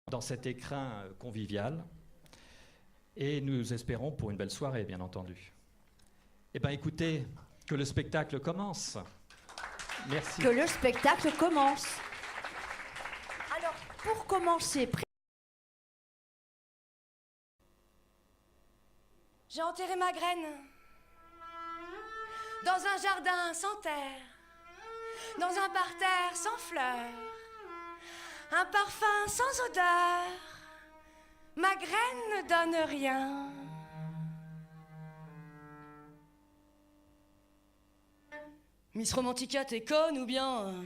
dans cet écrin convivial et nous espérons pour une belle soirée, bien entendu. Eh bien, écoutez, que le spectacle commence. Merci. Que le spectacle commence. Alors, pour commencer, j'ai enterré ma graine dans un jardin sans terre, dans un parterre sans fleurs, un parfum sans odeur. Ma graine ne donne rien. Miss Romantica, t'es conne ou bien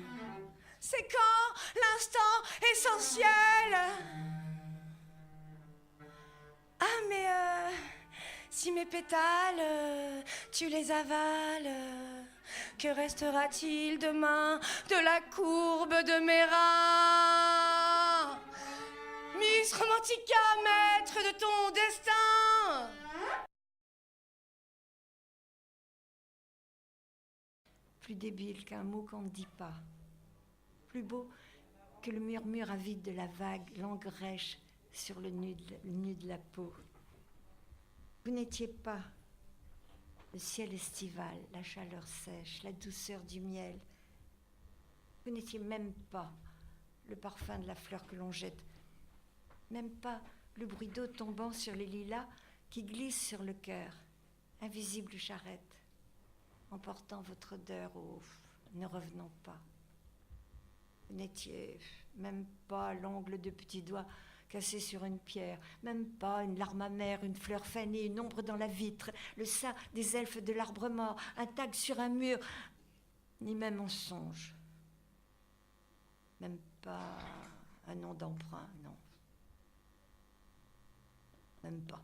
c'est quand l'instant essentiel. Ah mais si mes pétales, tu les avales, que restera-t-il demain de la courbe de mes reins? Miss Romantica, maître de ton destin. plus débile qu'un mot qu'on ne dit pas, plus beau que le murmure avide de la vague, l'engrèche sur le nu de la peau. Vous n'étiez pas le ciel estival, la chaleur sèche, la douceur du miel. Vous n'étiez même pas le parfum de la fleur que l'on jette, même pas le bruit d'eau tombant sur les lilas qui glissent sur le cœur, invisible charrette, emportant votre odeur au ne revenant pas. Vous n'étiez même pas l'ongle de petits doigts cassé sur une pierre, même pas une larme amère, une fleur fanée, une ombre dans la vitre, le sein des elfes de l'arbre mort, un tag sur un mur, ni même en songe. Même pas un nom d'emprunt, non. Même pas.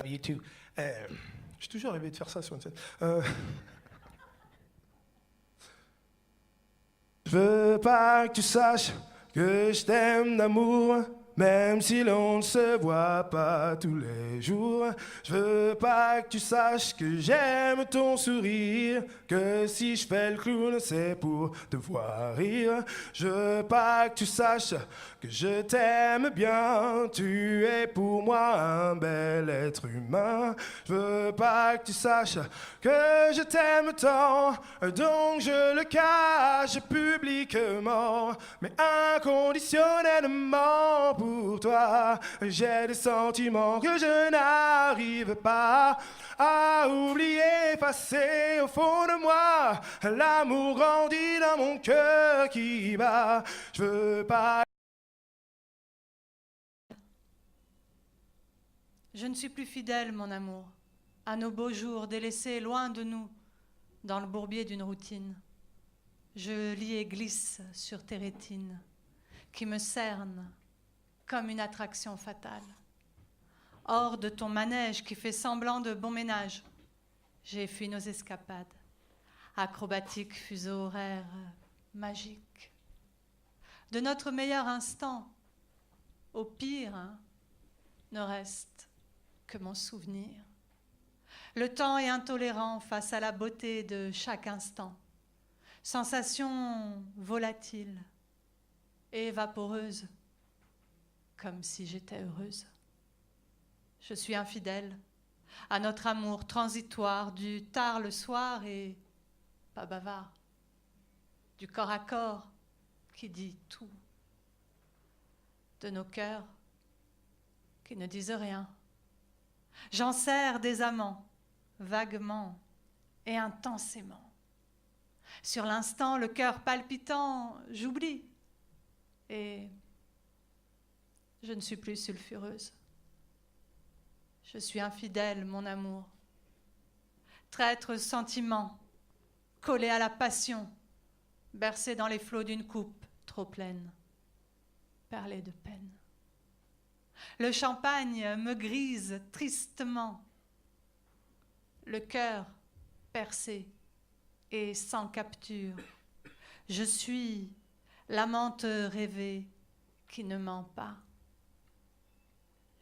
You too. J'ai toujours rêvé de faire ça sur une scène. Je veux pas que tu saches que je t'aime d'amour, même si l'on ne se voit pas tous les jours. Je veux pas que tu saches que j'aime ton sourire, que si je fais le clown, c'est pour te voir rire. Je veux pas que tu saches que je t'aime bien, tu es pour moi un bel être humain. Je veux pas que tu saches que je t'aime tant, donc je le cache publiquement, mais inconditionnellement pour toi. J'ai des sentiments que je n'arrive pas à oublier, effacer au fond de moi. L'amour grandit dans mon cœur qui bat. Je veux pas. Je ne suis plus fidèle, mon amour, à nos beaux jours délaissés loin de nous, dans le bourbier d'une routine. Je lis et glisse sur tes rétines, qui me cernent comme une attraction fatale. Hors de ton manège qui fait semblant de bon ménage, j'ai fui nos escapades, acrobatiques fuseaux horaires magiques. De notre meilleur instant, au pire, ne reste que mon souvenir. Le temps est intolérant face à la beauté de chaque instant. Sensation volatile et vaporeuse, comme si j'étais heureuse. Je suis infidèle à notre amour transitoire du tard le soir et pas bavard, du corps à corps qui dit tout, de nos cœurs qui ne disent rien. J'en sers des amants, vaguement et intensément. Sur l'instant, le cœur palpitant, j'oublie. Et je ne suis plus sulfureuse. Je suis infidèle, mon amour. Traître sentiment, collé à la passion, bercé dans les flots d'une coupe trop pleine, perlée de peine. Le champagne me grise tristement, le cœur percé et sans capture. Je suis l'amante rêvée qui ne ment pas.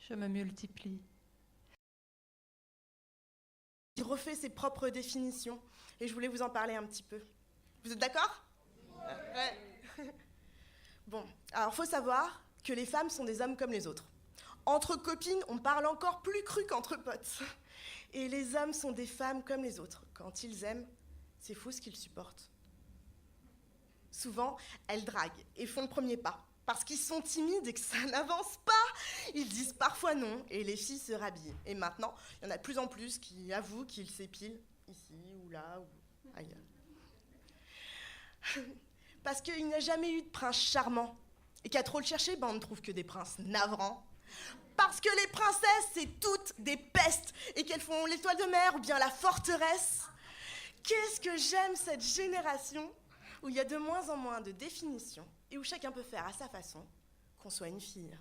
Je me multiplie. Il refait ses propres définitions et je voulais vous en parler un petit peu. Vous êtes d'accord ? Ouais. Bon, alors faut savoir que les femmes sont des hommes comme les autres. Entre copines, on parle encore plus cru qu'entre potes. Et les hommes sont des femmes comme les autres. Quand ils aiment, c'est fou ce qu'ils supportent. Souvent, elles draguent et font le premier pas. Parce qu'ils sont timides et que ça n'avance pas. Ils disent parfois non et les filles se rhabillent. Et maintenant, il y en a de plus en plus qui avouent qu'ils s'épilent ici ou là ou ailleurs. Parce qu'il n'y a jamais eu de prince charmant. Et qu'à trop le chercher, on ne trouve que des princes navrants. Parce que les princesses, c'est toutes des pestes. Et qu'elles font l'étoile de mer ou bien la forteresse. Qu'est-ce que j'aime cette génération où il y a de moins en moins de définitions et où chacun peut faire à sa façon, qu'on soit une fille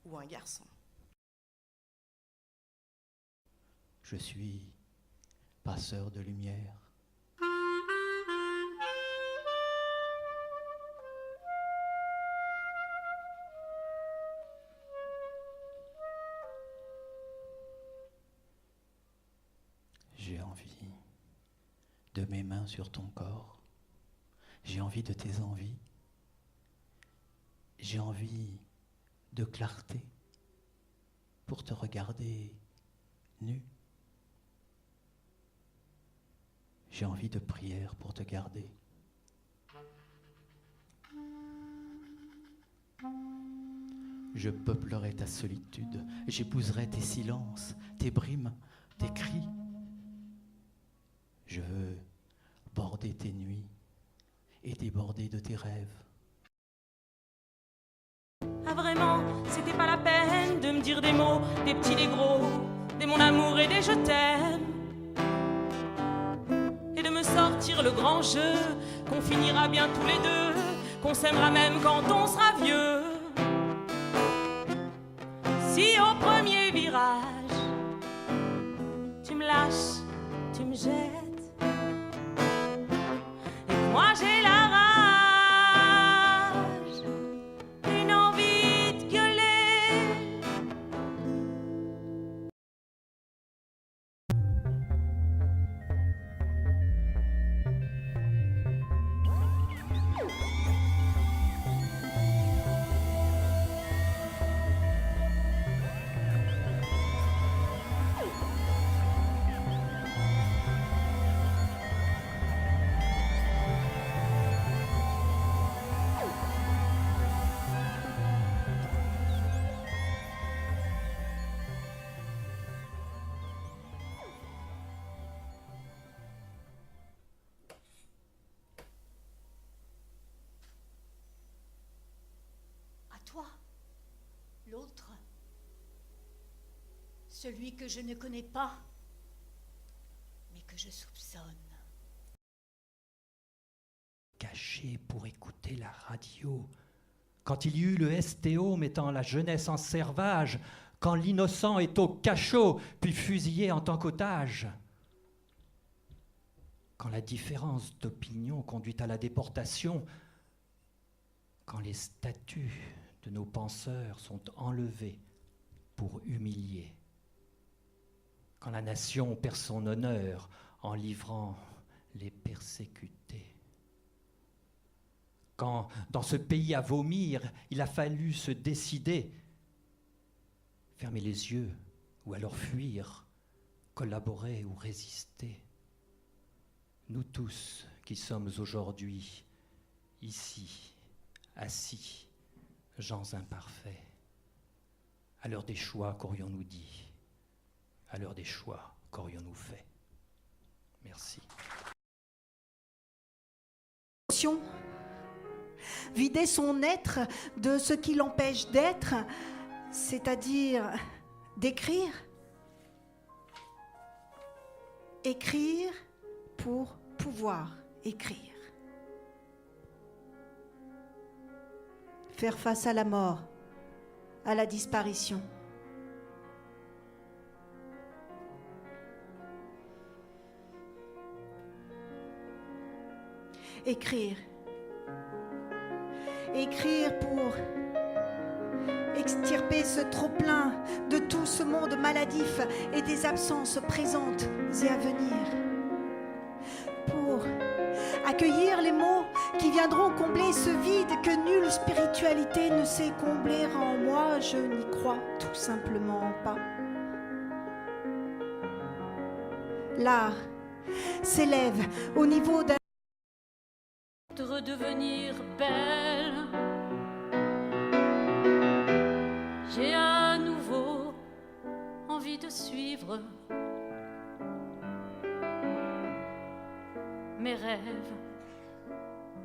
ou un garçon. Je suis passeur de lumière. J'ai envie de mes mains sur ton corps. J'ai envie de tes envies. J'ai envie de clarté pour te regarder nu. J'ai envie de prière pour te garder. Je peuplerai ta solitude, j'épouserai tes silences, tes brimes, tes cris. Je veux border tes nuits et déborder de tes rêves. Ah vraiment, c'était pas la peine de me dire des mots, des petits, des gros, des mon amour et des je t'aime. Et de me sortir le grand jeu, qu'on finira bien tous les deux, qu'on s'aimera même quand on sera vieux. Si au premier virage, tu me lâches, tu me jettes, et que moi j'ai la rage, une envie de gueuler. À toi, l'autre, celui que je ne connais pas, mais que je soupçonne. Caché pour écouter la radio. Quand il y eut le STO mettant la jeunesse en servage, quand l'innocent est au cachot, puis fusillé en tant qu'otage. Quand la différence d'opinion conduit à la déportation, quand les statues de nos penseurs sont enlevés pour humilier, quand la nation perd son honneur en livrant les persécutés, quand dans ce pays à vomir, il a fallu se décider, fermer les yeux ou alors fuir, collaborer ou résister. Nous tous qui sommes aujourd'hui ici, assis, gens imparfaits, à l'heure des choix qu'aurions-nous dit, à l'heure des choix qu'aurions-nous fait. Merci. Vider son être de ce qui l'empêche d'être, c'est-à-dire d'écrire. Écrire pour pouvoir écrire. Faire face à la mort, à la disparition. Écrire. Écrire pour extirper ce trop-plein de tout ce monde maladif et des absences présentes et à venir. Pour accueillir les mots qui viendront combler ce vide que nulle spiritualité ne sait combler en moi, je n'y crois tout simplement pas. L'art s'élève au niveau d'un... De redevenir belle. J'ai à nouveau envie de suivre mes rêves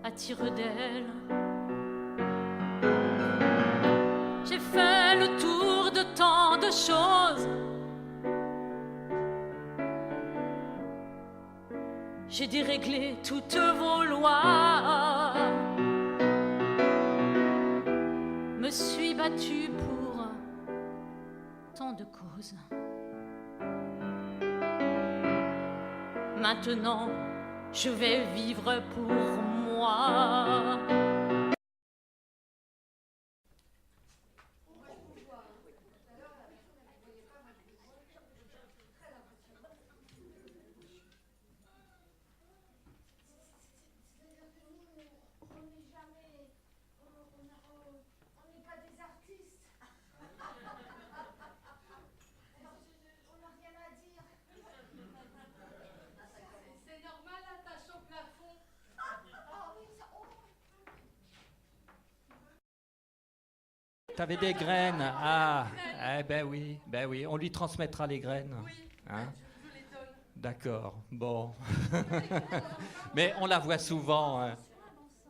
à tire-d'aile. J'ai fait le tour de tant de choses. J'ai déréglé toutes vos lois. Me suis battue pour tant de causes. Maintenant, je vais vivre pour moi. T'avais des graines. Ah, ben oui, on lui transmettra les graines. Oui, hein? je vous les donne. D'accord, bon. Mais on la voit souvent. Hein.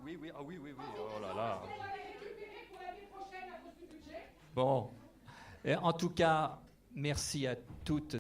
Oui, oh là là. Bon, et en tout cas, merci à toutes